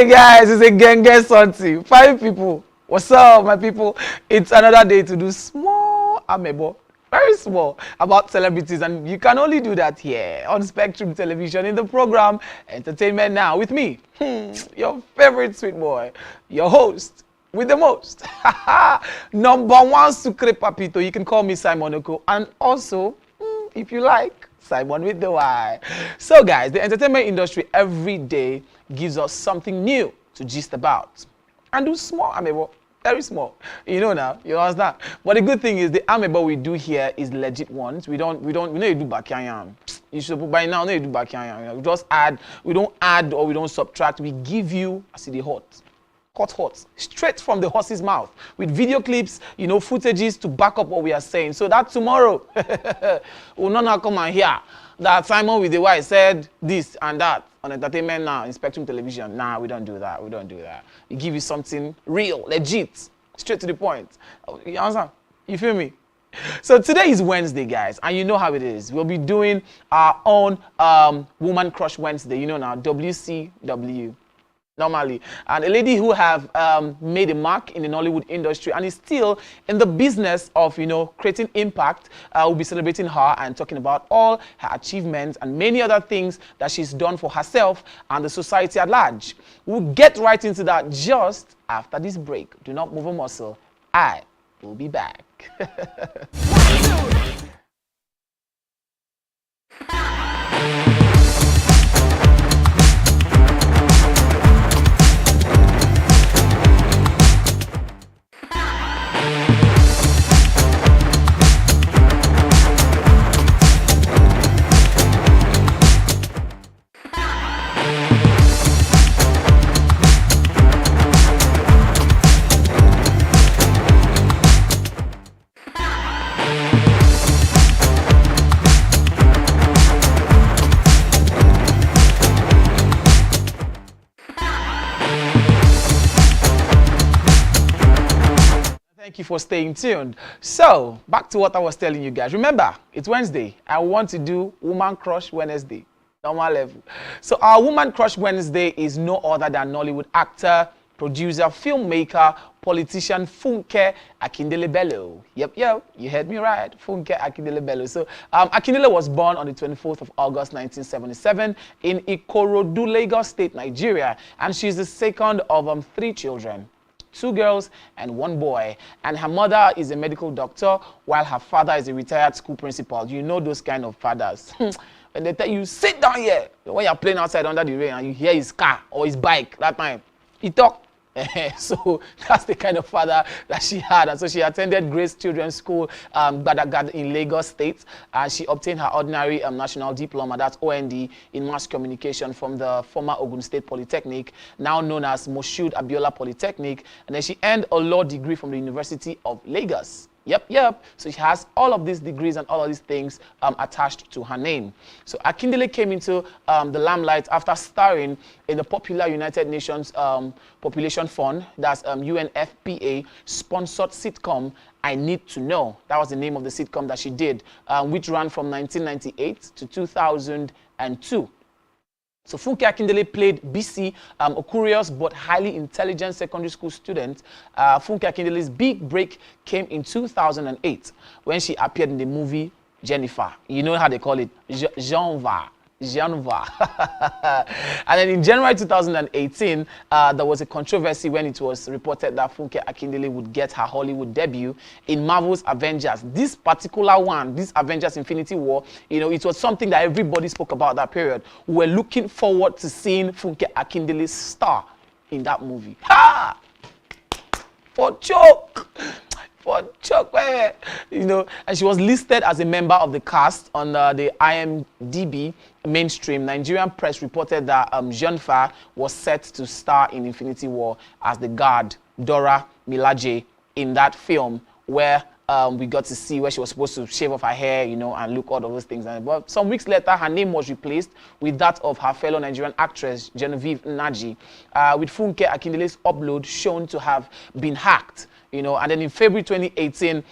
Hey guys, it's a Genge Santi. 5 people. What's up, my people? It's another day to do small amebo, very small, about celebrities, and you can only do that here on Spectrum Television in the program Entertainment Now with me, your favorite sweet boy, your host with the most, number one sucre papito. You can call me Simon Oko, and also, if you like, Simon with the Y. So guys, the entertainment industry every day gives us something new to gist about. And do small amebo, very small. You know now, you understand? But the good thing is the amebo we do here is legit ones. We know you do bakayam. You should by now know you do bakayam. We just add, we don't add or we don't subtract. We give you as the hot, straight from the horse's mouth with video clips, you know, footages to back up what we are saying. So that tomorrow, we'll not come and hear that Simon with the Y said this and that on Entertainment Now in Spectrum Television. Nah, we don't do that. We don't do that. We give you something real, legit, straight to the point. You understand? You feel me? So today is Wednesday, guys, and you know how it is. We'll be doing our own Woman Crush Wednesday. You know now, WCW. Normally, and a lady who have made a mark in the Nollywood industry and is still in the business of, you know, creating impact. We'll be celebrating her and talking about all her achievements and many other things that she's done for herself and the society at large. We'll get right into that just after this break. Do not move a muscle. I will be back. Thank you for staying tuned. So, back to what I was telling you guys. Remember, it's Wednesday. I want to do Woman Crush Wednesday. Normal level. So, our Woman Crush Wednesday is no other than Nollywood actor, producer, filmmaker, politician Funke Akindele Bello. Yep, you heard me right. Funke Akindele Bello. So, Akindele was born on the 24th of August 1977 in Ikorodu, Lagos State, Nigeria. And she's the second of 3 children. 2 girls and 1 boy, and her mother is a medical doctor while her father is a retired school principal. You know those kind of fathers. When they tell you sit down here when you're playing outside under the rain and you hear his car or his bike, that time he talk. So that's the kind of father that she had, and so she attended Grace Children's School Badagad in Lagos State, and she obtained her ordinary national diploma, that's OND, in mass communication from the former Ogun State Polytechnic, now known as Moshood Abiola Polytechnic, and then she earned a law degree from the University of Lagos. Yep. So she has all of these degrees and all of these things attached to her name. So Akindele came into the limelight after starring in the popular United Nations Population Fund, that's UNFPA, sponsored sitcom I Need to Know. That was the name of the sitcom that she did, which ran from 1998 to 2002. So Funke Akindele played BC, a curious but highly intelligent secondary school student. Funke Akindele's big break came in 2008 when she appeared in the movie Jennifer. You know how they call it, Jeanva. And then in January 2018, there was a controversy when it was reported that Funke Akindele would get her Hollywood debut in Marvel's Avengers. This particular one, this Avengers Infinity War, you know, it was something that everybody spoke about that period. We were looking forward to seeing Funke Akindele star in that movie. Ha! For choke! You know, and she was listed as a member of the cast on the IMDb mainstream. Nigerian press reported that Jennifer was set to star in Infinity War as the guard Dora Milaje in that film, where we got to see where she was supposed to shave off her hair, you know, and look all of those things. But some weeks later, her name was replaced with that of her fellow Nigerian actress Genevieve Naji, with Funke Akindele's upload shown to have been hacked. You know, and then in February 2018,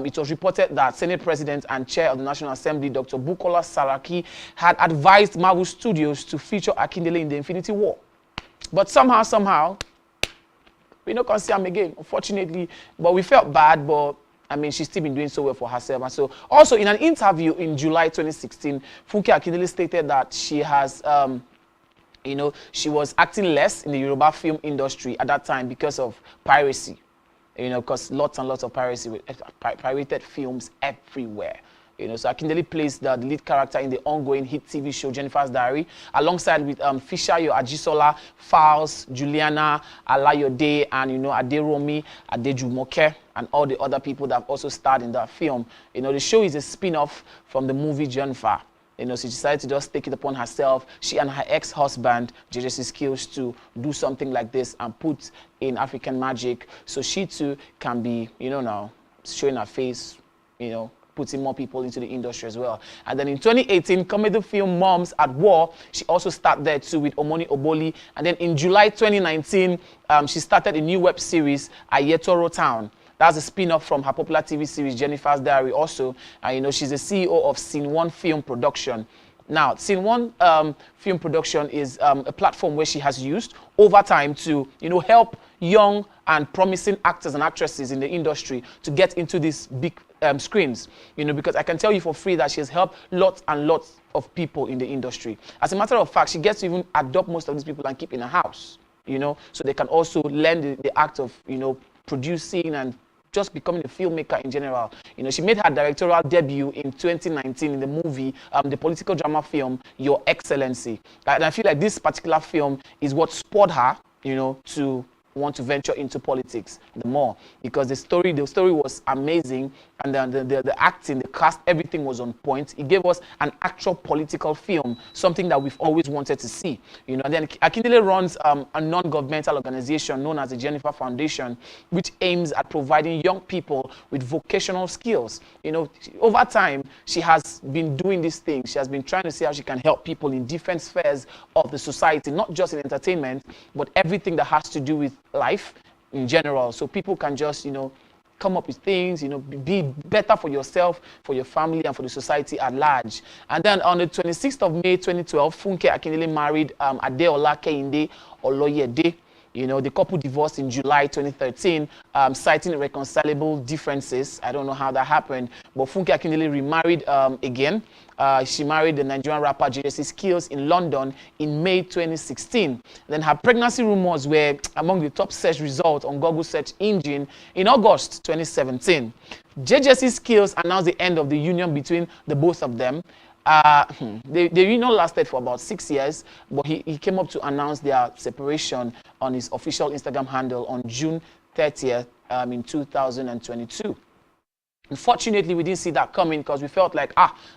it was reported that Senate President and Chair of the National Assembly, Dr. Bukola Saraki, had advised Marvel Studios to feature Akindele in the Infinity War. But somehow, we don't see him again, unfortunately. But we felt bad, but I mean, she's still been doing so well for herself. And so, also in an interview in July 2016, Funke Akindele stated that she has, you know, she was acting less in the Yoruba film industry at that time because of piracy. You know, because lots and lots of piracy, with pirated films everywhere. You know, so Akindele plays the lead character in the ongoing hit TV show Jennifer's Diary, alongside with Fishayo Ajisola, Fowles, Juliana, Alayode, and, you know, Aderomi, Adejumoke, and all the other people that have also starred in that film. You know, the show is a spin-off from the movie Jennifer. You know, she decided to just take it upon herself, she and her ex-husband, JJC Skills, to do something like this and put in African magic, so she too can be, you know, now showing her face, you know, putting more people into the industry as well. And then in 2018, comedy film Moms at War, she also started there too with Omoni Oboli. And then in July 2019, she started a new web series, Ayetoro Town. That's a spin-off from her popular TV series, Jennifer's Diary also. And, you know, she's the CEO of Scene One Film Production. Now, Scene One Film Production is a platform where she has used over time to, you know, help young and promising actors and actresses in the industry to get into these big screens. You know, because I can tell you for free that she has helped lots and lots of people in the industry. As a matter of fact, she gets to even adopt most of these people and keep in her house, you know, so they can also learn the act of, you know, producing and just becoming a filmmaker in general. You know, she made her directorial debut in 2019 in the movie, the political drama film, Your Excellency. And I feel like this particular film is what spurred her, you know, to want to venture into politics the more, because the story was amazing, and the acting, the cast, everything was on point. It gave us an actual political film, something that we've always wanted to see. You know, and then Akindele runs a non-governmental organization known as the Jennifer Foundation, which aims at providing young people with vocational skills. You know, over time, she has been doing these things. She has been trying to see how she can help people in different spheres of the society, not just in entertainment, but everything that has to do with life in general, so people can just, you know, come up with things, you know, be better for yourself, for your family, and for the society at large. And then on the 26th of May 2012, Funke Akindele married Adeola Kehinde Oloyede. You know, the couple divorced in July 2013, citing irreconcilable differences. I don't know how that happened, but Funke Akindele remarried again. She married the Nigerian rapper JJC Skills in London in May 2016. Then her pregnancy rumors were among the top search results on Google search engine in August 2017. JJC Skills announced the end of the union between the both of them. The union lasted for about 6 years, but he came up to announce their separation on his official Instagram handle on June 30th in 2022. Unfortunately, we didn't see that coming, because we felt like,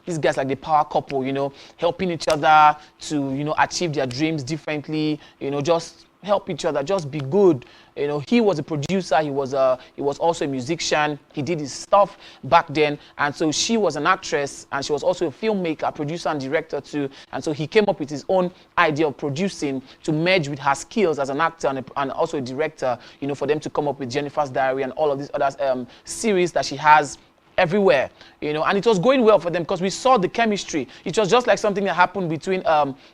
these guys like the power couple, you know, helping each other to, you know, achieve their dreams differently, you know, just help each other, just be good. You know, he was a producer, he was also a musician, he did his stuff back then, and so she was an actress, and she was also a filmmaker, producer, and director too. And so he came up with his own idea of producing to merge with her skills as an actor and also a director, you know, for them to come up with Jennifer's Diary and all of these other series that she has everywhere, you know. And it was going well for them because we saw the chemistry. It was just like something that happened between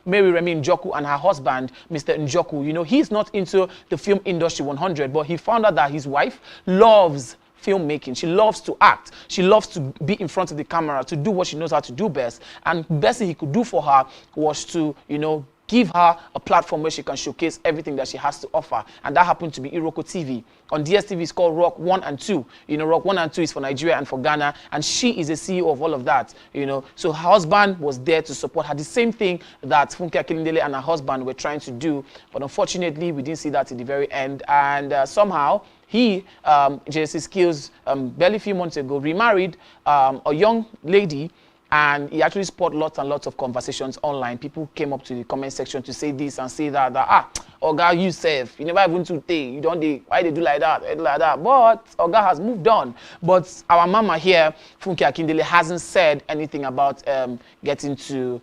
Mary Remi Njoku and her husband, Mr. Njoku. You know, he's not into the film industry 100, but he found out that his wife loves filmmaking. She loves to act. She loves to be in front of the camera, to do what she knows how to do best. And the best thing he could do for her was to, you know, give her a platform where she can showcase everything that she has to offer. And that happened to be Iroko TV. On DSTV, it's called Rock 1 and 2. You know, Rock 1 and 2 is for Nigeria and for Ghana. And she is the CEO of all of that, you know. So her husband was there to support her. The same thing that Funke Akindele and her husband were trying to do. But unfortunately, we didn't see that at the very end. And somehow, he, JC Skills, barely a few months ago, remarried a young lady. And he actually spurred lots and lots of conversations online. People came up to the comment section to say this and say that Oga, you safe, you never even to take, you don't, why they do like that, like that. But Oga has moved on. But our mama here, Funke Akindele, hasn't said anything about getting to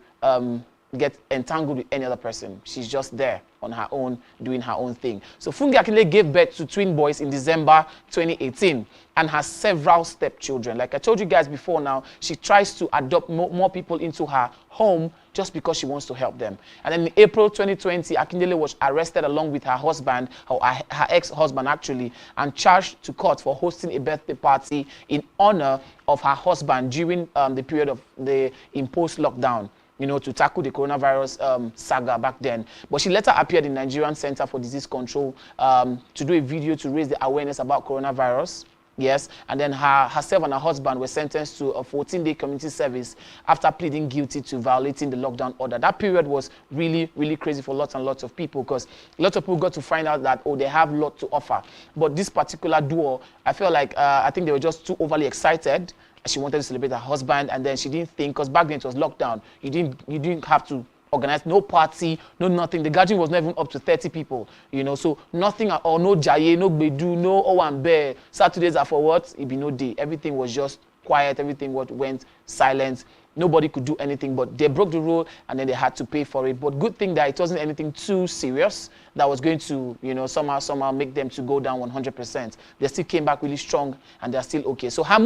get entangled with any other person. She's just there. on her own, doing her own thing. So Funke Akindele gave birth to twin boys in December 2018 and has several stepchildren. Like I told you guys before now, she tries to adopt more people into her home just because she wants to help them. And then in April 2020, Akindele was arrested along with her husband, or her ex-husband actually, and charged to court for hosting a birthday party in honor of her husband during the period of the imposed lockdown, you know, to tackle the coronavirus saga back then. But she later appeared in Nigerian Center for Disease Control to do a video to raise the awareness about coronavirus. Yes, and then herself and her husband were sentenced to a 14-day community service after pleading guilty to violating the lockdown order. That period was really, really crazy for lots and lots of people, because lots of people got to find out that, oh, they have a lot to offer. But this particular duo, I feel like, I think they were just too overly excited. She wanted to celebrate her husband, and then she didn't think, because back then it was lockdown, you didn't have to organize no party, no nothing. The gathering was not even up to 30 people, you know, so nothing at all, no jaye, no gbedu, no owambe. Saturdays are for what? It be no day. Everything was just quiet, everything went silent. Nobody could do anything, but they broke the rule and then they had to pay for it. But good thing that it wasn't anything too serious that was going to, you know, somehow make them to go down 100%. They still came back really strong and they're still okay. So her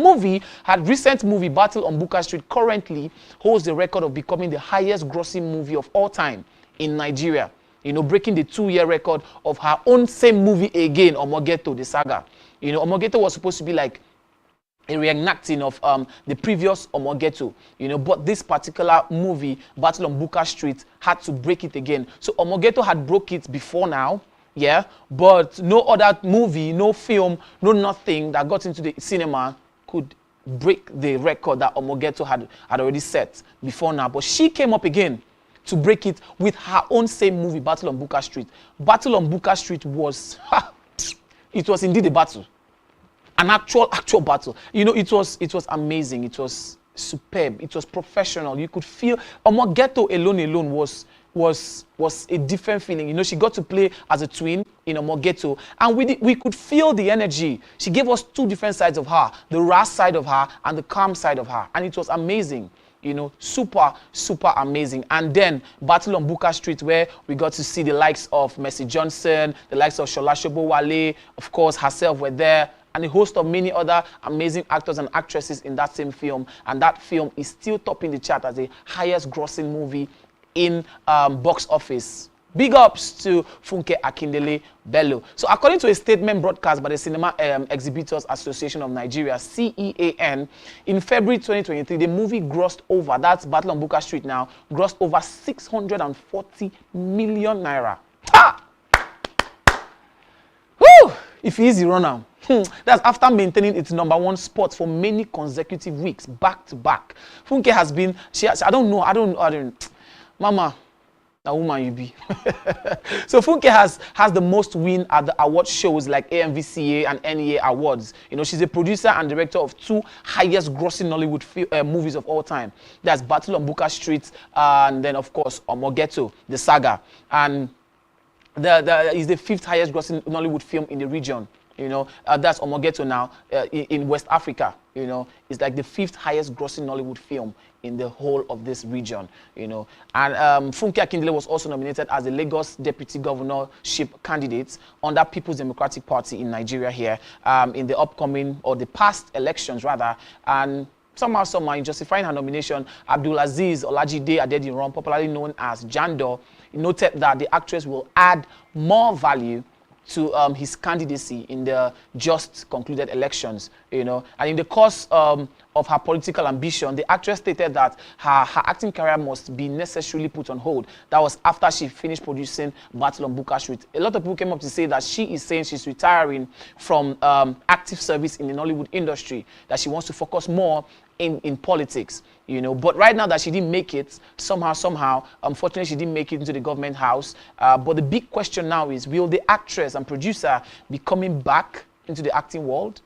recent movie, Battle on Bukka Street, currently holds the record of becoming the highest grossing movie of all time in Nigeria. You know, breaking the 2-year record of her own same movie again, Omogeto, the saga. You know, Omogeto was supposed to be like a reenacting of the previous Omogeto, you know, but this particular movie, Battle on Bukka Street, had to break it again. So Omogeto had broke it before now, yeah, but no other movie, no film, no nothing that got into the cinema could break the record that Omogeto had already set before now. But she came up again to break it with her own same movie, Battle on Bukka Street. Battle on Bukka Street was, it was indeed a battle. An actual battle. You know, it was amazing. It was superb. It was professional. You could feel Omogeto alone was a different feeling. You know, she got to play as a twin in Omogeto, and we could feel the energy. She gave us two different sides of her, the raw side of her and the calm side of her, and it was amazing. You know, super amazing. And then Battle on Bukka Street, where we got to see the likes of Mercy Johnson, the likes of Shola Sobowale, of course herself were there, and a host of many other amazing actors and actresses in that same film. And that film is still topping the chart as the highest grossing movie in box office. Big ups to Funke Akindele Bello. So according to a statement broadcast by the Cinema Exhibitors Association of Nigeria, CEAN, in February 2023, the movie grossed over, that's Battle on Bukka Street now, grossed over 640 million naira. Ha! Woo! If easy run now. That's after maintaining its #1 spot for many consecutive weeks, back to back. Funke has been, I don't know, Mama, a woman you be. So Funke has the most win at the award shows like AMVCA and NEA Awards. You know, she's a producer and director of 2 highest grossing Nollywood movies of all time. That's Battle on Bukka Street and then, of course, Omogeto, the saga. And is the 5th highest grossing Nollywood film in the region. You know, that's Omogeto now in West Africa. You know, it's like the 5th highest grossing Nollywood film in the whole of this region. You know, and Funke Akindele was also nominated as the Lagos Deputy Governorship candidate under People's Democratic Party in Nigeria here in the upcoming, or the past elections rather. And somehow in justifying her nomination, Abdulaziz Olajide Adediran, popularly known as Jandor, noted that the actress will add more value to his candidacy in the just concluded elections, you know. And in the course of her political ambition, the actress stated that her acting career must be necessarily put on hold. That was after she finished producing Battle on Bukka Street. A lot of people came up to say that she is saying she's retiring from active service in the Nollywood industry, that she wants to focus more in politics, you know. But right now that she didn't make it, somehow, unfortunately, she didn't make it into the government house. But the big question now is, will the actress and producer be coming back into the acting world?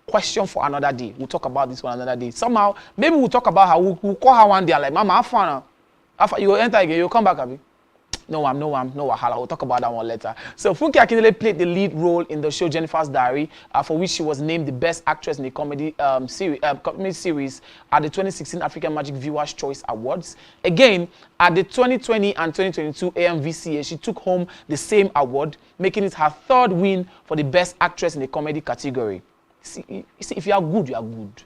Question for another day. We'll talk about this one another day. Somehow, maybe we'll talk about how we'll call her one day. Like, Mama, have fun. You will enter again. You'll come back, Abby. No, wahala. We'll talk about that one later. So Funke Akindele played the lead role in the show Jennifer's Diary, for which she was named the best actress in a comedy series at the 2016 African Magic Viewers' Choice Awards. Again, at the 2020 and 2022 AMVCA, she took home the same award, making it her third win for the best actress in the comedy category. See, if you are good, you are good.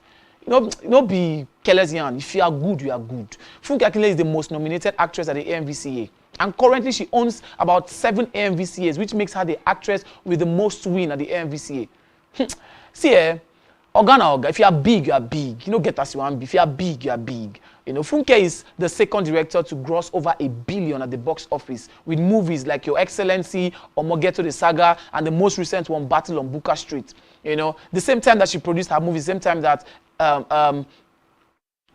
Be careless, Yan. If you are good, you are good. Funke Akindele is the most nominated actress at the AMVCA. And currently, she owns about 7 AMVCAs, which makes her the actress with the most win at the AMVCA. See, Oga, if you are big, you are big. You know, get as you want. If you are big, you are big. You know, Funke is the second director to gross over $1 billion at the box office with movies like Your Excellency, Omogeto the Saga, and the most recent one, Battle on Booker Street. You know, the same time that she produced her movie, the same time that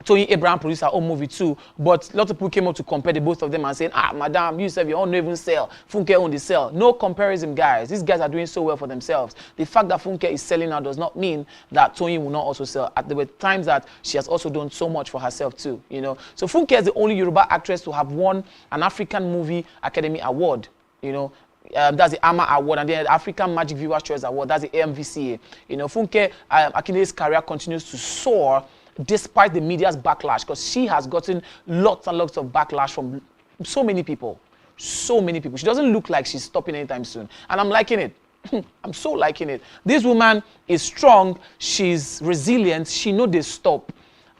Tony Abraham produced her own movie too, but a lot of people came up to compare the both of them and saying, madam, you said you don't even sell. Funke only sell. No comparison, guys. These guys are doing so well for themselves. The fact that Funke is selling now does not mean that Tony will not also sell. There were times that she has also done so much for herself too, you know. So Funke is the only Yoruba actress to have won an African Movie Academy Award, you know. That's the AMA Award, and then the African Magic Viewers' Choice Award. That's the AMVCA. You know, Funke Akindele's career continues to soar despite the media's backlash, because she has gotten lots and lots of backlash from so many people. So many people. She doesn't look like she's stopping anytime soon. And I'm liking it. I'm so liking it. This woman is strong. She's resilient. She know they stop.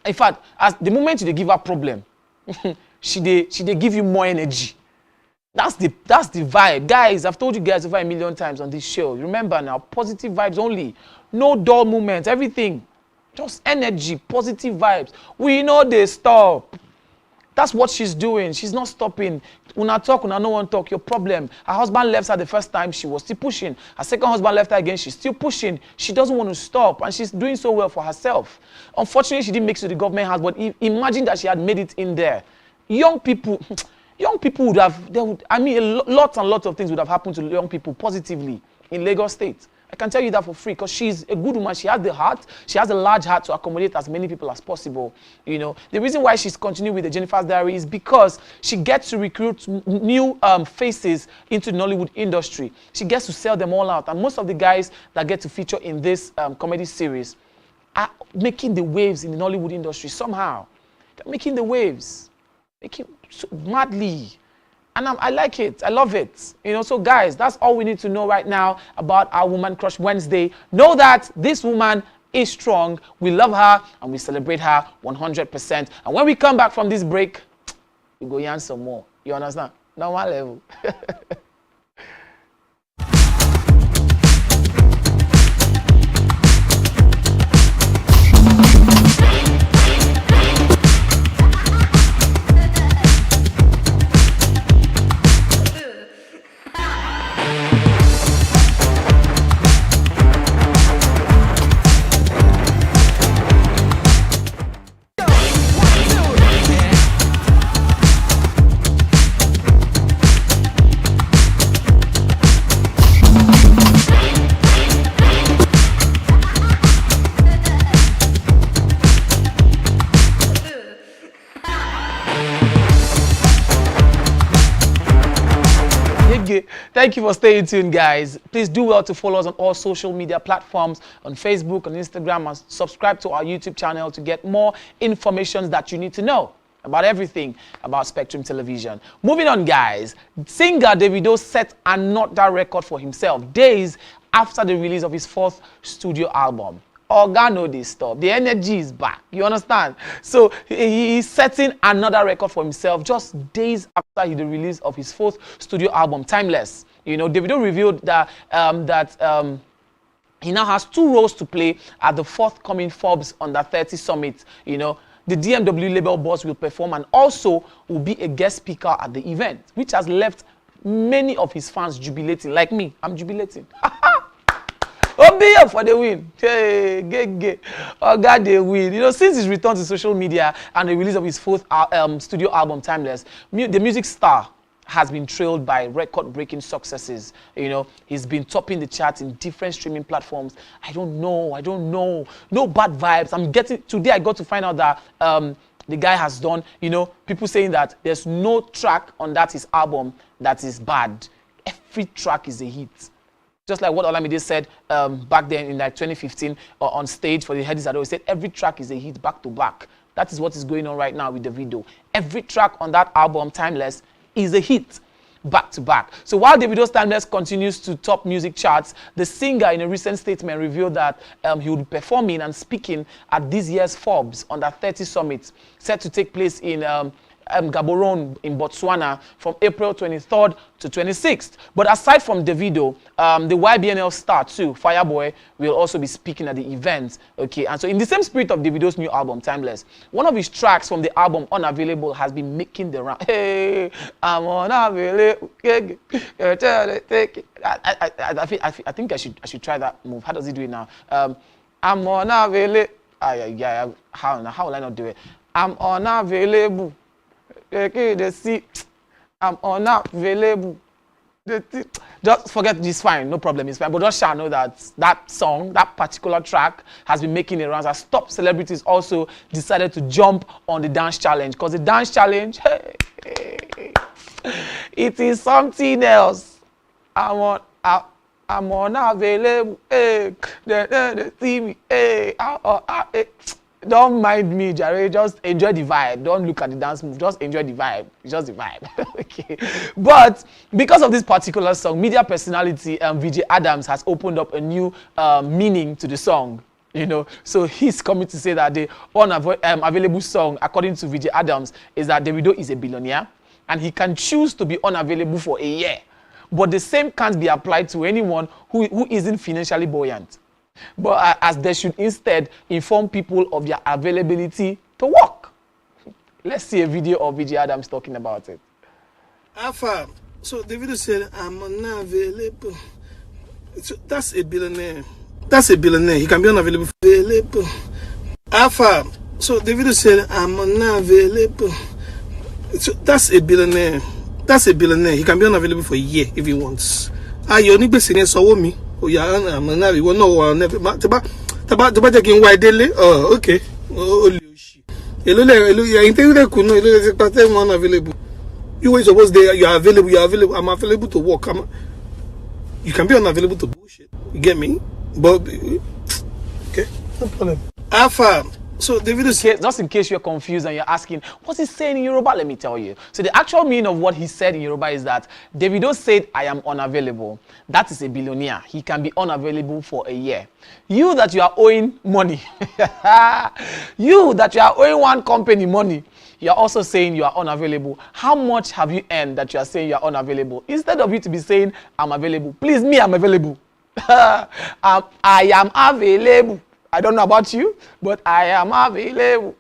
In fact, as the moment they give her problem, she they give you more energy. That's the vibe. Guys, I've told you guys over 1 million times on this show. Remember now, positive vibes only. No dull moments. Everything. Just energy, positive vibes. We know they stop. That's what she's doing. She's not stopping. Una talk, una no one talk. Your problem. Her husband left her the first time. She was still pushing. Her second husband left her again. She's still pushing. She doesn't want to stop. And she's doing so well for herself. Unfortunately, she didn't make it to the government house. But imagine that she had made it in there. Young people would have, lots and lots of things would have happened to young people positively in Lagos State. I can tell you that for free, because she's a good woman. She has the heart. She has a large heart to accommodate as many people as possible. You know, the reason why she's continuing with the Jennifer's Diary is because she gets to recruit new faces into the Nollywood industry. She gets to sell them all out. And most of the guys that get to feature in this comedy series are making the waves in the Nollywood industry somehow. They're making the waves. Making so madly. And I like it. I love it. You know, so guys, that's all we need to know right now about our Woman Crush Wednesday. Know that this woman is strong. We love her and we celebrate her 100%. And when we come back from this break, we go yarn some more. You understand? Normal level. Thank you for staying tuned, guys. Please do well to follow us on all social media platforms, on Facebook, on Instagram, and subscribe to our YouTube channel to get more information that you need to know about everything about Spectrum Television. Moving on, guys. Singer Davido set another record for himself days after the release of his 4th studio album. Organo this stuff. The energy is back. You understand? So he's setting another record for himself just days after the release of his 4th studio album, Timeless. You know, Davido revealed that he now has 2 roles to play at the forthcoming Forbes Under 30 Summit. You know, the DMW label boss will perform and also will be a guest speaker at the event, which has left many of his fans jubilating. Like me, I'm jubilating. For the win. Hey, oh God, they win. You know, since his return to social media and the release of his 4th studio album, Timeless, the music star has been trailed by record-breaking successes. You know, he's been topping the charts in different streaming platforms. I don't know. No bad vibes. Today I got to find out that the guy has done, you know, people saying that there's no track on that his album that is bad. Every track is a hit. Just like what Olamide said back then in like 2015 on stage for the Headies Ado, he said every track is a hit back to back. That is what is going on right now with the video. Every track on that album, Timeless, is a hit back to back. So while Davido's Timeless continues to top music charts, the singer in a recent statement revealed that he would be performing and speaking at this year's Forbes Under 30 Summit, set to take place in Gaborone in Botswana from April 23rd to 26th. But aside from Davido, the YBNL star too, Fireboy, will also be speaking at the event. Okay, and so in the same spirit of Davido's new album, Timeless, one of his tracks from the album Unavailable has been making the round. Hey, I'm unavailable. I think I should try that move. How does he do it now? I'm unavailable. How will I not do it? I'm unavailable. I'm unavailable. Just forget this, fine, no problem, it's fine. But just shall know that that song, that particular track, has been making the rounds. As top celebrities also decided to jump on the dance challenge, because the dance challenge, hey, it is something else. I'm unavailable. Hey, they see me. Hey, don't mind me, Jerry. Just enjoy the vibe. Don't look at the dance move. Just enjoy the vibe. It's just the vibe. Okay. But because of this particular song, media personality VJ Adams has opened up a new meaning to the song. You know, so he's coming to say that the unavailable song, according to VJ Adams, is that Davido is a billionaire and he can choose to be unavailable for a year. But the same can't be applied to anyone who isn't financially buoyant. But as they should instead inform people of their availability to work. Let's see a video of VJ Adams talking about it. Alpha, so Davido said, I'm unavailable. So that's a billionaire. That's a billionaire. He can be unavailable. Alpha, so Davido said, I'm unavailable. So that's a billionaire. That's a billionaire. He can be unavailable for a year if he wants. You only be singing so me. Oh yeah, I'm not. You know, never. Taba taking white daily. Oh, okay. Oh, unavailable. You were supposed to. You are available. You are available. I'm available to work. You can be unavailable to bullshit. You get me? But okay, no problem. Alpha. So Davido, just in case you're confused and you're asking, what's he saying in Yoruba? Let me tell you. So the actual meaning of what he said in Yoruba is that Davido said, I am unavailable. That is a billionaire. He can be unavailable for a year. You that you are owing money, you that you are owing one company money, you are also saying you are unavailable. How much have you earned that you are saying you are unavailable? Instead of you to be saying, I'm available. Please, me, I'm available. I am available. I don't know about you, but I am available.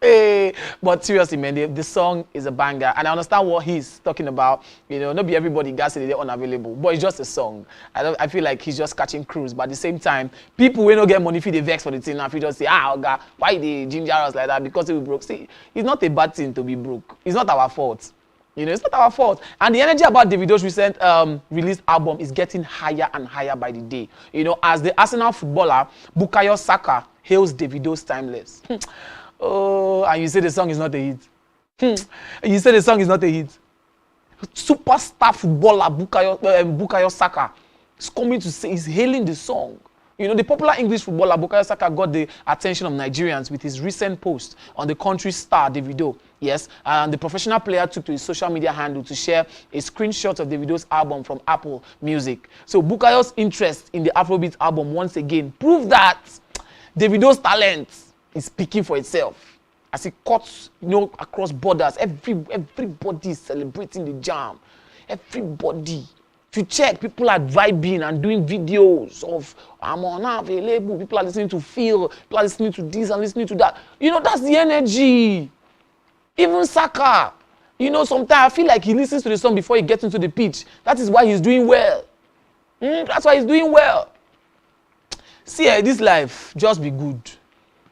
Hey. But seriously, man, the song is a banger. And I understand what he's talking about. You know, not be everybody got it, they're unavailable. But it's just a song. I feel like he's just catching cruise. But at the same time, people will not get money if they vex for the thing. Now if you just say, God, why they ginger us like that? Because we broke. See, it's not a bad thing to be broke. It's not our fault. You know, it's not our fault. And the energy about Davido's recent released album is getting higher and higher by the day. You know, as the Arsenal footballer, Bukayo Saka hails Davido's Timeless. Oh, and you say the song is not a hit. You say the song is not a hit. Superstar footballer Bukayo Saka is coming to say, he's hailing the song. You know, the popular English footballer Bukayo Saka got the attention of Nigerians with his recent post on the country star Davido. Yes, and the professional player took to his social media handle to share a screenshot of Davido's album from Apple Music. So Bukayo's interest in the Afrobeat album once again proved that Davido's talent is speaking for itself. As it cuts, you know, across borders, everybody is celebrating the jam. Everybody. If you check, people are vibing and doing videos of I'm unavailable. People are listening to Phil. People are listening to this and listening to that. You know, that's the energy. Even Saka, you know, sometimes I feel like he listens to the song before he gets into the pitch. That is why he's doing well. That's why he's doing well. See, this life, just be good.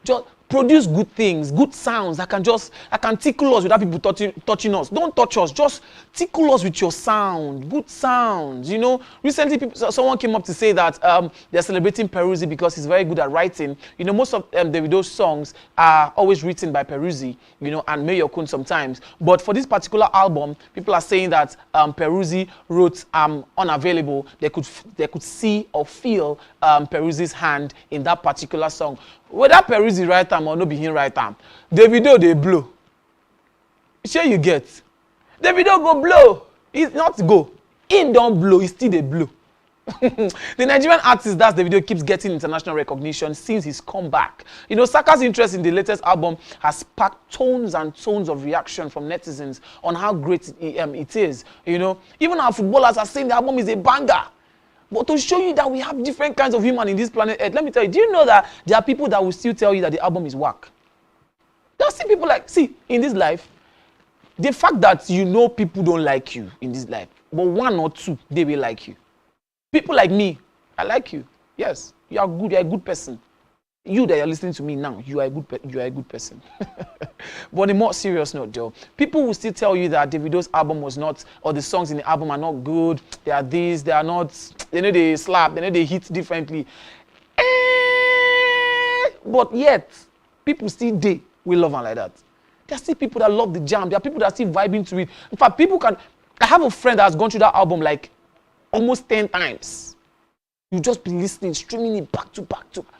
Just Produce good things, good sounds that can tickle us without people touching us. Don't touch us, just tickle us with your sound, good sounds. You know, recently someone came up to say that they're celebrating Peruzzi because he's very good at writing. You know, most of Davido's songs are always written by Peruzzi, you know, and Mayor Kun sometimes. But for this particular album, people are saying that Peruzzi wrote Unavailable. They could see or feel Peruzzi's hand in that particular song. Whether Peruzzi write am or no be him write am, Davido dey blow. Sure you get. Davido go blow. He's not go. He don't blow. He still dey blow. The Nigerian artist that's Davido keeps getting international recognition since his comeback. You know, Saka's interest in the latest album has sparked tons and tons of reaction from netizens on how great it is. You know, even our footballers are saying the album is a banger. But to show you that we have different kinds of human in this planet Earth, let me tell you, do you know that there are people that will still tell you that the album is whack? There are still people like, see, in this life, the fact that you know people don't like you in this life, but one or two, they will like you. People like me, I like you. Yes, you are good, you're a good person. You that are listening to me now, you are a good person. But on a more serious note, Joe, people will still tell you that Davido's album was not, or the songs in the album are not good. They are this, they are not. They know they slap, they know they hit differently. But yet, people still will love them like that. There are still people that love the jam. There are people that are still vibing to it. In fact, I have a friend that has gone through that album like almost 10 times. You just be listening, streaming it back to back to back.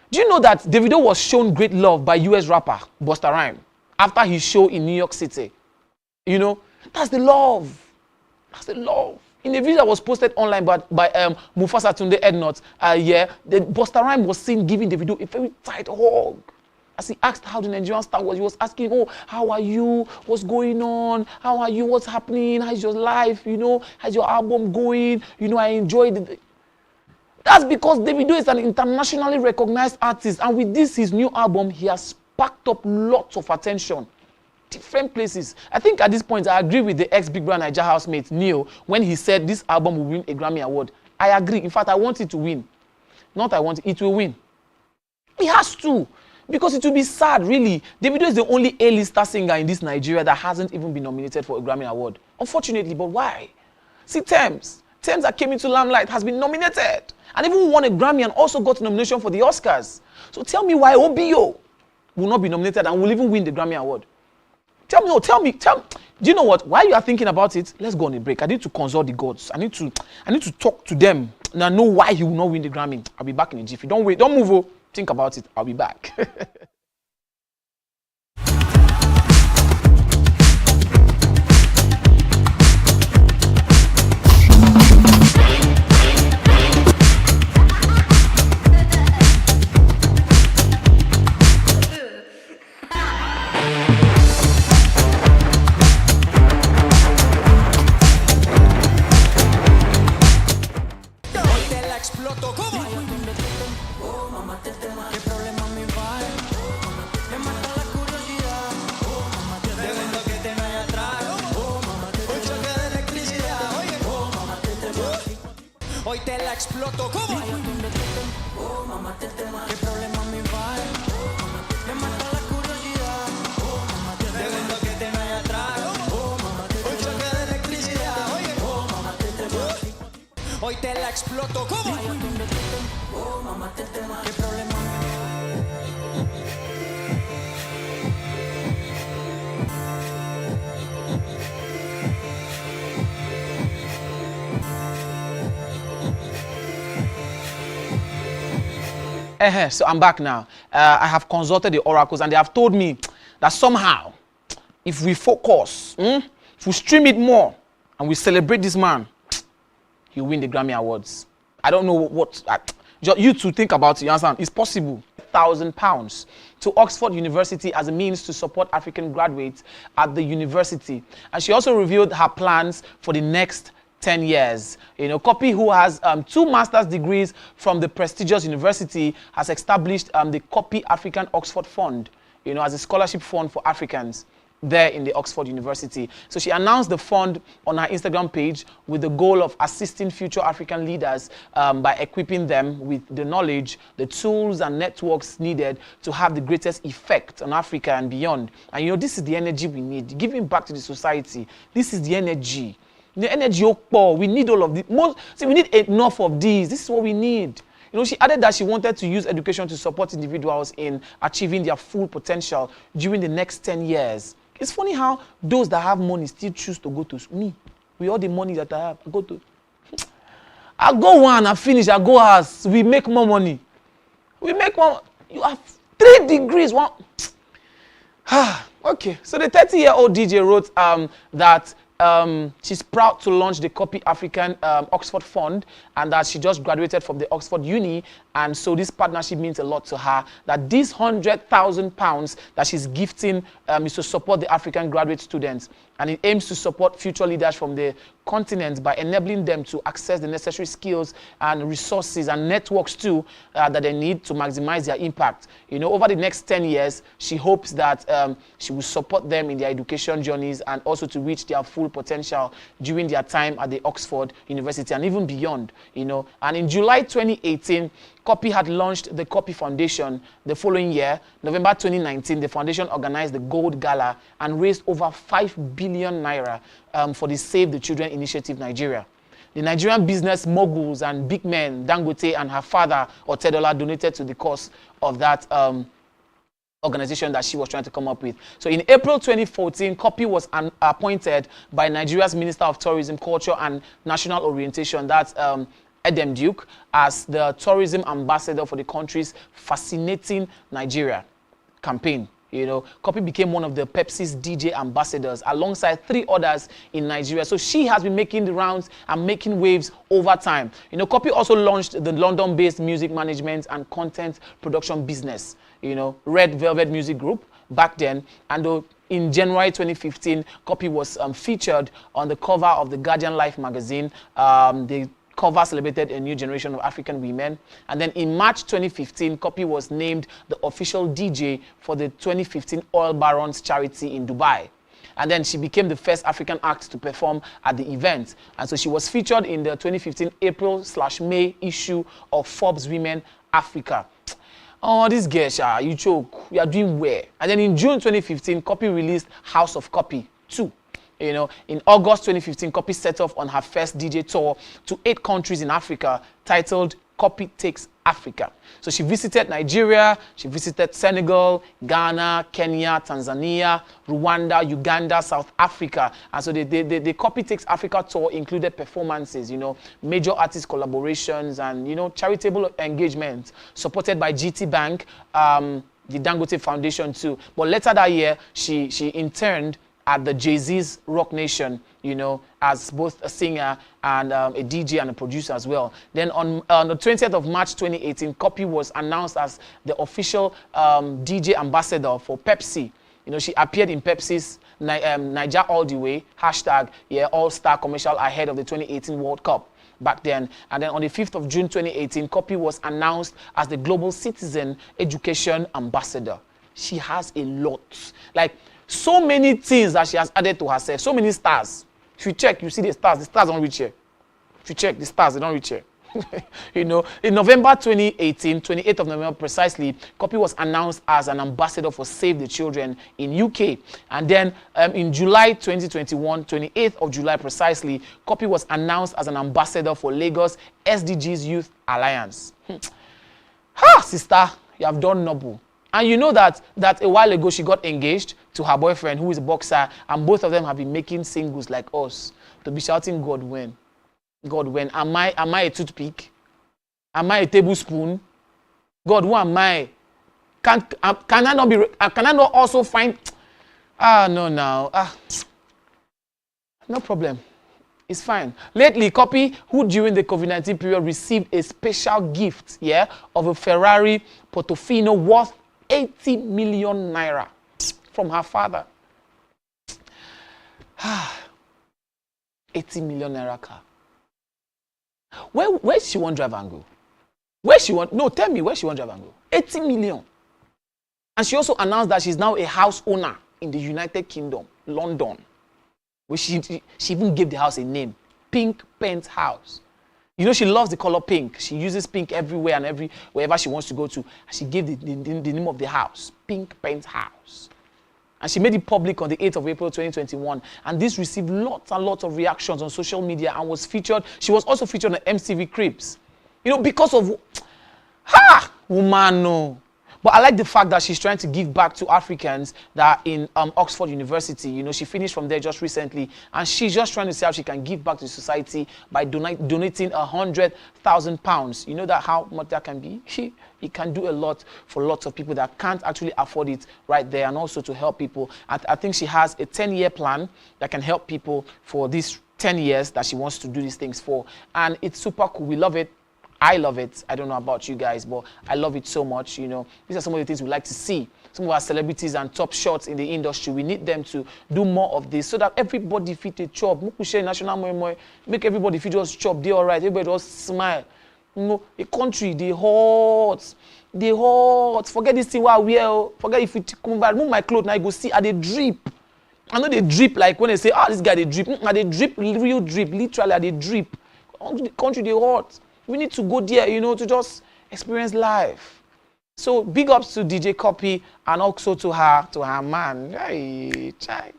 Do you know that Davido was shown great love by US rapper Busta Rhymes after his show in New York City? You know, that's the love. That's the love. In a video that was posted online by Mufasa Tunde Ednut, Busta Rhymes was seen giving Davido a very tight hug. As he asked how the Nigerian star was, he was asking, oh, how are you? What's going on? How are you? What's happening? How's your life? You know, how's your album going? You know, I enjoyed it. That's because Davido is an internationally recognized artist, and with this, his new album, he has sparked up lots of attention. Different places. I think at this point, I agree with the ex-Big Brother Naija housemate, Neo, when he said this album will win a Grammy Award. I agree. In fact, I want it to win. Not I want it, it will win. It has to. Because it will be sad, really. Davido is the only A-lister singer in this Nigeria that hasn't even been nominated for a Grammy Award. Unfortunately, but why? See, Tems that came into limelight has been nominated and even won a Grammy and also got a nomination for the Oscars. So tell me why OBO will not be nominated and will even win the Grammy Award. Tell me. Do you know what? While you are thinking about it, let's go on a break. I need to consult the gods. I need to talk to them and I know why he will not win the Grammy. I'll be back in a jiffy. Don't wait. Don't move. Oh. Think about it. I'll be back. Hoy te la exploto, ¿cómo? Oh, mamá, te tema. ¿Qué problema me va? Me mata la curiosidad. Oh, mamá, te tema. Viendo que te no hay atrás. Oh, mamá, te tema. Un choque de electricidad. Oye, oh, mamá, te tema. Hoy te la exploto, ¿cómo? Oh, mamá, te tema. ¿Qué problema me va? So I'm back now. I have consulted the oracles and they have told me that somehow, if we focus, if we stream it more and we celebrate this man, he'll win the Grammy Awards. I don't know what you two think about it, you understand? It's possible. £1,000 to Oxford University as a means to support African graduates at the university. And she also revealed her plans for the next 10 years. You know, Kopi, who has 2 master's degrees from the prestigious university, has established the Kopi African Oxford Fund, you know, as a scholarship fund for Africans. there in the Oxford University. So she announced the fund on her Instagram page with the goal of assisting future African leaders by equipping them with the knowledge, the tools and networks needed to have the greatest effect on Africa and beyond. And you know, this is the energy we need, giving back to the society. This is the energy. The energy, we need all of this. We need enough of these. This is what we need. You know, she added that she wanted to use education to support individuals in achieving their full potential during the next 10 years. It's funny how those that have money still choose to go to me. With all the money that I have, I go one, I finish, I go house. We make more money. We make more. You have 3 degrees. One. Okay. So the 30-year-old DJ wrote that she's proud to launch the Copy African Oxford Fund, and that she just graduated from the Oxford Uni, and so this partnership means a lot to her. That this £100,000 that she's gifting is to support the African graduate students, and it aims to support future leaders from the continent by enabling them to access the necessary skills and resources and networks too that they need to maximize their impact. You know, over the next 10 years, she hopes that she will support them in their education journeys and also to reach their full potential during their time at the Oxford University and even beyond, you know. And in July 2018, Copy had launched the Copy Foundation. The following year, November 2019, the foundation organized the Gold Gala and raised over 5 billion naira for the Save the Children Initiative Nigeria. The Nigerian business moguls and big men, Dangote and her father, Otedola, donated to the cause of that organization that she was trying to come up with. So in April 2014, Copy was appointed by Nigeria's Minister of Tourism, Culture and National Orientation, that's Edem Duke, as the tourism ambassador for the country's Fascinating Nigeria campaign. You know, Copy became one of the Pepsi's DJ ambassadors alongside 3 others in Nigeria. So she has been making the rounds and making waves over time. You know, Copy also launched the London-based music management and content production business, you know, Red Velvet Music Group back then. And in January 2015, Copy was featured on the cover of the Guardian Life magazine. The cover celebrated a new generation of African women. And then in March 2015, Copy was named the official DJ for the 2015 Oil Barons charity in Dubai. And then she became the first African act to perform at the event. And so she was featured in the 2015 April/May issue of Forbes Women Africa. Oh, this girl, Sha, you choke. You are doing well. And then in June 2015, Copy released House of Copy 2. You know, in August 2015, Copy set off on her first DJ tour to 8 countries in Africa, titled Copy Takes Africa. So she visited Nigeria, she visited Senegal, Ghana, Kenya, Tanzania, Rwanda, Uganda, South Africa. And so the Copy Takes Africa tour included performances, you know, major artist collaborations and, you know, charitable engagements supported by GT Bank, the Dangote Foundation too. But later that year, she interned at the Jay-Z's Rock Nation, you know, as both a singer and a DJ and a producer as well. Then on the 20th of March 2018, Copy was announced as the official DJ ambassador for Pepsi. You know, she appeared in Pepsi's Niger All The Way, hashtag, yeah, All-Star commercial ahead of the 2018 World Cup back then. And then on the 5th of June 2018, Copy was announced as the Global Citizen Education Ambassador. She has a lot. Like, so many things that she has added to herself, so many stars. If you check, you see the stars don't reach here. If you check, the stars, they don't reach here. You know, in November 2018, 28th of November precisely, Copy was announced as an ambassador for Save the Children in UK. And then in July 2021, 28th of July precisely, Copy was announced as an ambassador for Lagos SDGs Youth Alliance. Ha, sister, you have done noble. And you know that a while ago she got engaged to her boyfriend, who is a boxer, and both of them have been making singles like us to be shouting, God when? God when? Am I a toothpick? Am I a tablespoon? God, who am I? Can I not be? Can I not also find? No problem. It's fine. Lately, Copy, who during the COVID-19 period received a special gift, yeah, of a Ferrari Portofino worth 80 million naira from her father. 80 million naira car. Where she want drive and go? Tell me where she want drive and go. 80 million. And she also announced that she's now a house owner in the United Kingdom, London, where she even gave the house a name, Pink Penthouse. You know, she loves the color pink. She uses pink everywhere and wherever she wants to go to. And she gave the name of the house, Pink Penthouse. And she made it public on the 8th of April 2021. And this received lots and lots of reactions on social media and was featured. She was also featured on MTV Cribs. You know, because of, woman, no. But I like the fact that she's trying to give back to Africans that are in Oxford University. You know, she finished from there just recently. And she's just trying to see how she can give back to society by donating £100,000. You know that how much that can be? It can do a lot for lots of people that can't actually afford it right there, and also to help people. I think she has a 10-year plan that can help people for these 10 years that she wants to do these things for. And it's super cool. We love it. I love it. I don't know about you guys, but I love it so much. You know, these are some of the things we like to see. Some of our celebrities and top shots in the industry, we need them to do more of this so that everybody fit a chop. Make everybody fit just chop. They all right. Everybody just smile. You know, a country, they hot. They hot. Forget this thing while we are. Forget if it come back. Move my clothes now. I go see. Are they drip? I know they drip like when they say, this guy they drip. Are they drip? Real drip. Literally, are they drip? The country, they hot. We need to go there, you know, to just experience life. So big ups to DJ Copy and also to her man. Hey, chai.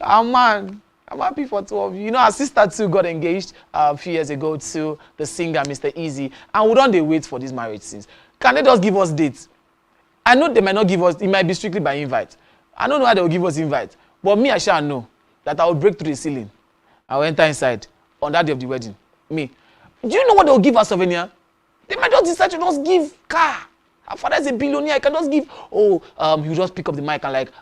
Our man. I'm happy for two of you. You know, our sister too got engaged a few years ago to the singer, Mr. Easy. And we don't wait for this marriage since. Can they just give us dates? I know they might not give us, it might be strictly by invite. I don't know how they will give us invite. But me, I shall know that I will break through the ceiling. I will enter inside on that day of the wedding. Me. Do you know what they will give as souvenir? They might just decide to just give car. Our father is a billionaire. He can just give, you just pick up the mic and like,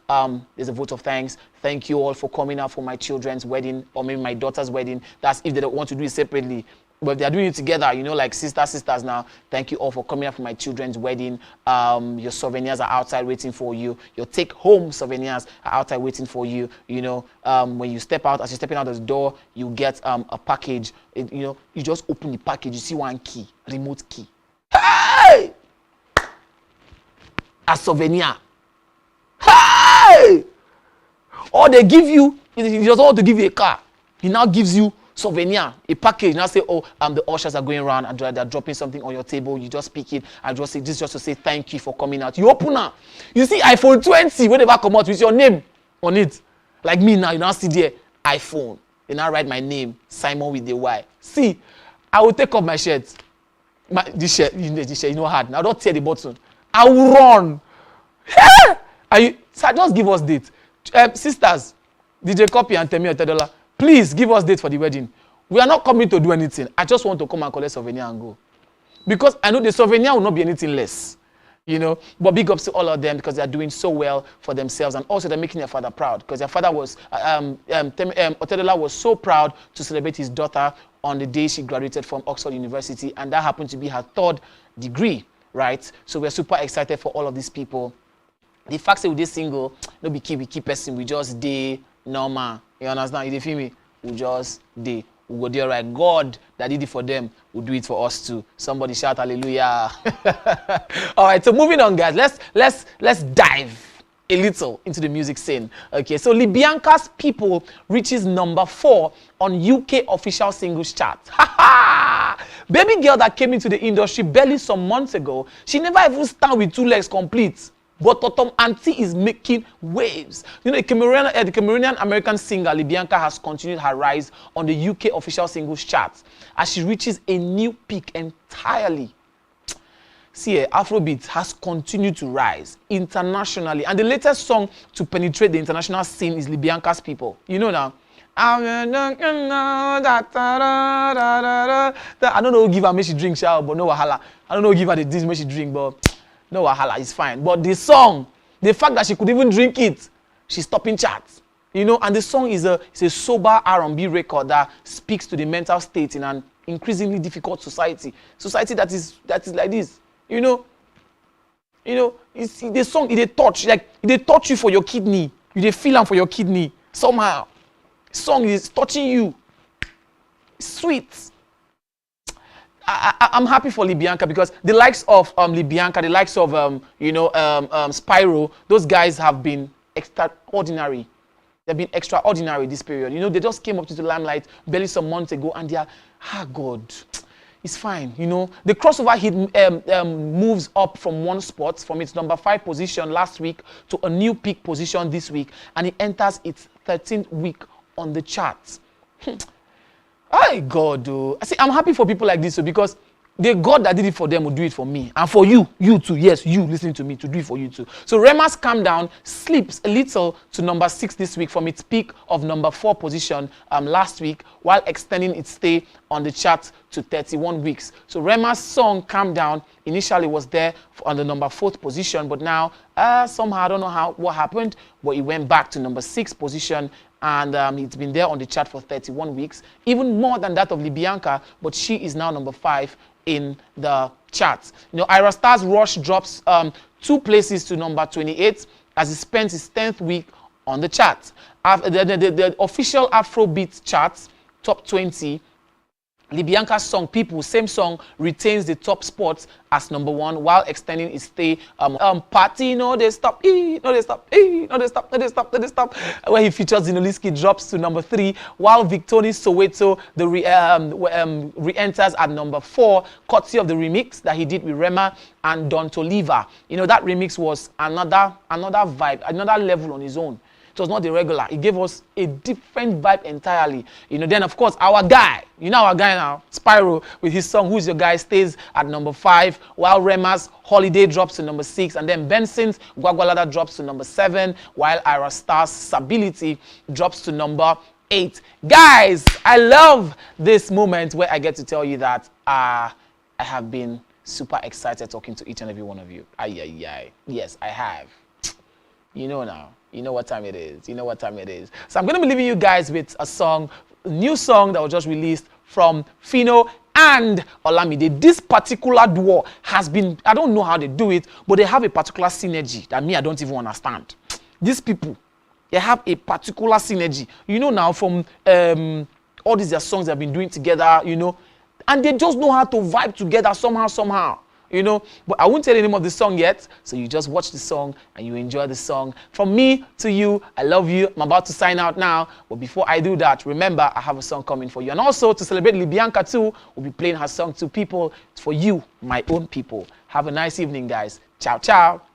there's a vote of thanks. Thank you all for coming out for my children's wedding or maybe my daughter's wedding. That's if they don't want to do it separately. But if they're doing it together, you know, like sisters now, thank you all for coming out for my children's wedding. Your souvenirs are outside waiting for you. Your take-home souvenirs are outside waiting for you. You know, when you step out, as you're stepping out of the door, you get a package. You know, you just open the package, you see one key, remote key. Hey! A souvenir. Hey! Or they give you, he doesn't want to give you a car. He now gives you souvenir, a package. Now say, the ushers are going around and they're dropping something on your table. You just pick it and just say, this just to say thank you for coming out. You open up. You see iPhone 20, whenever come out with your name on it. Like me now, you now see there, iPhone. They now write my name, Simon with the Y. See, I will take off my shirt. This shirt, you know hard. Now don't tear the button. I will run. So just give us date. Sisters, DJ Copy and Temi Otedola, please give us date for the wedding. We are not coming to do anything. I just want to come and collect souvenir and go. Because I know the souvenir will not be anything less. You know, but big ups to all of them because they are doing so well for themselves, and also they're making their father proud because their father was, Otedola was so proud to celebrate his daughter on the day she graduated from Oxford University, and that happened to be her 3rd degree, right? So we're super excited for all of these people. The fact that we did single, no be key person, we just day normal. You understand? You feel me? We just day. We go there, right? God that did it for them will do it for us too. Somebody shout hallelujah. All right, so moving on, guys. Let's dive a little into the music scene. Okay, so Libyanka's People reaches number 4 on UK official singles chart. Baby girl that came into the industry barely some months ago, she never even stand with 2 legs complete. But Totom Auntie is making waves. You know, the Cameroonian American singer Libyanka has continued her rise on the UK official singles charts as she reaches a new peak entirely. See, Afrobeat has continued to rise internationally, and the latest song to penetrate the international scene is Libyanka's People. You know now. I don't know who give her make she drink shower, but no wahala. I don't know who give her the this make she drink, but no wahala, it's fine. But the song, the fact that she could even drink it, she's topping charts. You know, and the song is a sober R&B record that speaks to the mental state in an increasingly difficult society. Society that is like this. You know, it's the song it touch, like it touch you for your kidney. You dey feel am for your kidney somehow. The song is touching you. It's sweet. I'm happy for Libyanka because the likes of Libyanka, the likes of Spyro, those guys have been extraordinary. They've been extraordinary this period. You know, they just came up to the limelight barely some months ago, and they are, God, it's fine. You know, the crossover hit moves up from one spot, from its number 5 position last week to a new peak position this week, and it enters its 13th week on the charts. Oh God, I see. I'm happy for people like this, because the God that did it for them will do it for me, and for you too. Yes, you listening to me, to do it for you too. So Rema's Calm Down slips a little to number 6 this week from its peak of number 4 position last week, while extending its stay on the chart to 31 weeks. So Rema's song Calm Down initially was there on the number 4th position, but now somehow I don't know what happened, but it went back to number 6 position. And it's been there on the chart for 31 weeks, even more than that of Libyanka, but she is now number 5 in the charts. You know, Ira Star's Rush drops 2 places to number 28 as it spends its 10th week on the chart. The official Afrobeat charts, top 20, Libyanka's song People, same song, retains the top spot as number 1 while extending its stay. Party, no they stop, no they stop, no they stop, no they stop, no they stop. Where he features Zinoliski drops to number 3, while Victori's Soweto re-enters at number 4, courtesy of the remix that he did with Rema and Don Toliver. You know, that remix was another vibe, another level on his own. It was not the regular. It gave us a different vibe entirely. You know, then of course our guy, our guy now, Spyro, with his song Who's Your Guy, stays at number 5, while Rema's Holiday drops to number 6, and then Benson's Gwagwalada drops to number 7, while Ira Star's Stability drops to number 8. Guys, I love this moment where I get to tell you that I have been super excited talking to each and every one of you. Yes, I have. You know now. You know what time it is. You know what time it is. So I'm going to be leaving you guys with a new song that was just released from Fino and Olamide. This particular duo has been, I don't know how they do it, but they have a particular synergy that I don't even understand. These people, they have a particular synergy. You know now from all these their songs they've been doing together, and they just know how to vibe together somehow. But I won't tell you the name of the song yet, so you just watch the song and you enjoy the song. From me to you, I love you. I'm about to sign out now, but before I do that, remember I have a song coming for you. And also to celebrate Libyanka too, we'll be playing her song to people, for you, my own people. Have a nice evening, guys. Ciao, ciao.